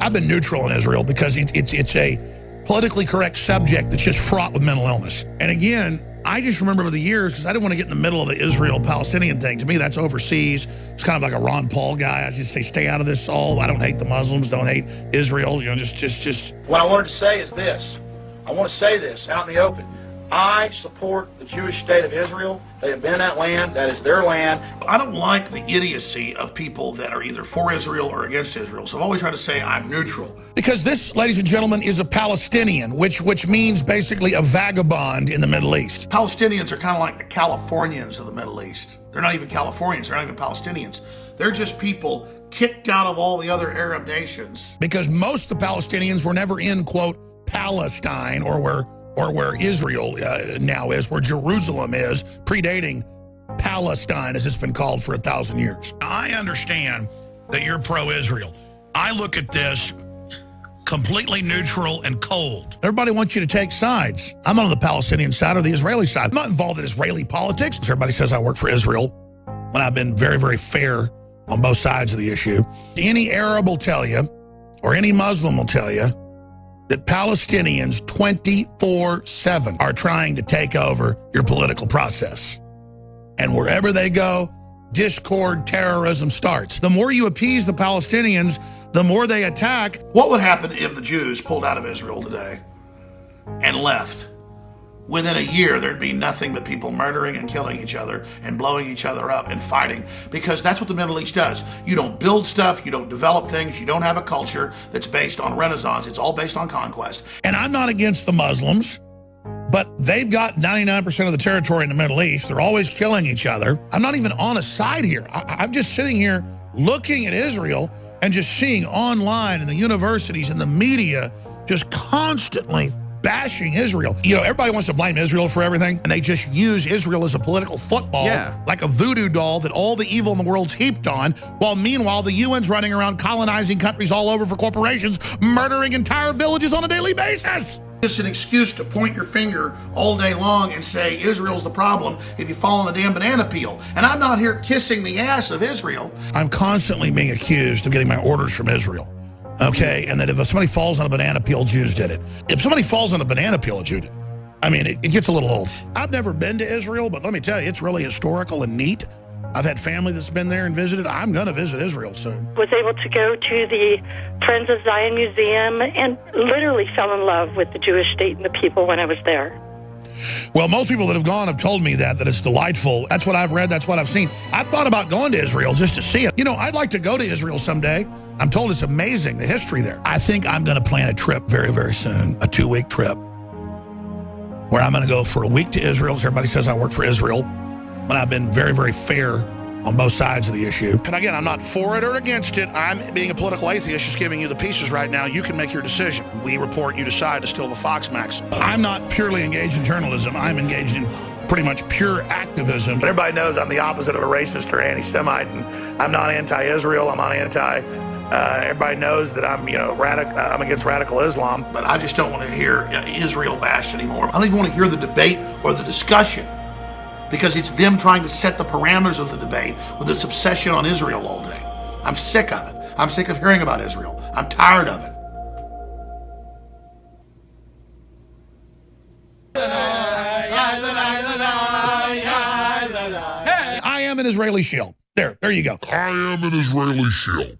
I've been neutral in Israel because it's a politically correct subject that's just fraught with mental illness. And again, I just remember over the years, because I didn't want to get in the middle of the Israel-Palestinian thing. To me, that's overseas. It's kind of like a Ron Paul guy. I just say, stay out of this all. I don't hate the Muslims, don't hate Israel. You know, just. What I wanted to say is this. I want to say this out in the open. I support the Jewish state of Israel. They have been in that land. That is their land. I don't like the idiocy of people that are either for Israel or against Israel. So I've always tried to say I'm neutral. Because this, ladies and gentlemen, is a Palestinian, which means basically a vagabond in the Middle East. Palestinians are kind of like the Californians of the Middle East. They're not even Californians. They're not even Palestinians. They're just people kicked out of all the other Arab nations. Because most of the Palestinians were never in, quote, Palestine or where Israel now is, where Jerusalem is, predating Palestine, as it's been called for 1,000 years. I understand that you're pro-Israel. I look at this completely neutral and cold. Everybody wants you to take sides. I'm on the Palestinian side or the Israeli side. I'm not involved in Israeli politics. Everybody says I work for Israel when I've been very, very fair on both sides of the issue. Any Arab will tell you, or any Muslim will tell you, that Palestinians 24/7 are trying to take over your political process. And wherever they go, discord, terrorism starts. The more you appease the Palestinians, the more they attack. What would happen if the Jews pulled out of Israel today and left? Within a year, there'd be nothing but people murdering and killing each other and blowing each other up and fighting, because that's what the Middle East does. You don't build stuff, you don't develop things, you don't have a culture that's based on Renaissance. It's all based on conquest. And I'm not against the Muslims, but they've got 99% of the territory in the Middle East. They're always killing each other. I'm not even on a side here. I'm just sitting here looking at Israel and just seeing online in the universities and the media just constantly bashing Israel. You know, everybody wants to blame Israel for everything, and they just use Israel as a political football, like a voodoo doll that all the evil in the world's heaped on, while meanwhile the UN's running around colonizing countries all over for corporations, murdering entire villages on a daily basis. It's an excuse to point your finger all day long and say Israel's the problem if you fall on a damn banana peel. And I'm not here kissing the ass of Israel. I'm constantly being accused of getting my orders from Israel. Okay, and that if somebody falls on a banana peel, Jews did it. If somebody falls on a banana peel, a Jew did it. I mean, it gets a little old. I've never been to Israel, but let me tell you, it's really historical and neat. I've had family that's been there and visited. I'm going to visit Israel soon. Was able to go to the Friends of Zion Museum and literally fell in love with the Jewish state and the people when I was there. Well, most people that have gone have told me that it's delightful. That's what I've read. That's what I've seen. I've thought about going to Israel just to see it. You know, I'd like to go to Israel someday. I'm told it's amazing, the history there. I think I'm going to plan a trip very, very soon, a 2-week trip, where I'm going to go for a week to Israel. Everybody says I work for Israel, when I've been very, very fair on both sides of the issue. And again, I'm not for it or against it. I'm being a political atheist, just giving you the pieces right now. You can make your decision. We report, you decide, to still the Fox maxim. I'm not purely engaged in journalism. I'm engaged in pretty much pure activism. But everybody knows I'm the opposite of a racist or anti-Semite, and I'm not anti-Israel. I'm not anti. Everybody knows that I'm, I'm against radical Islam. But I just don't want to hear Israel bashed anymore. I don't even want to hear the debate or the discussion, because it's them trying to set the parameters of the debate with this obsession on Israel all day. I'm sick of it. I'm sick of hearing about Israel. I'm tired of it. I am an Israeli shield. There you go. I am an Israeli shield.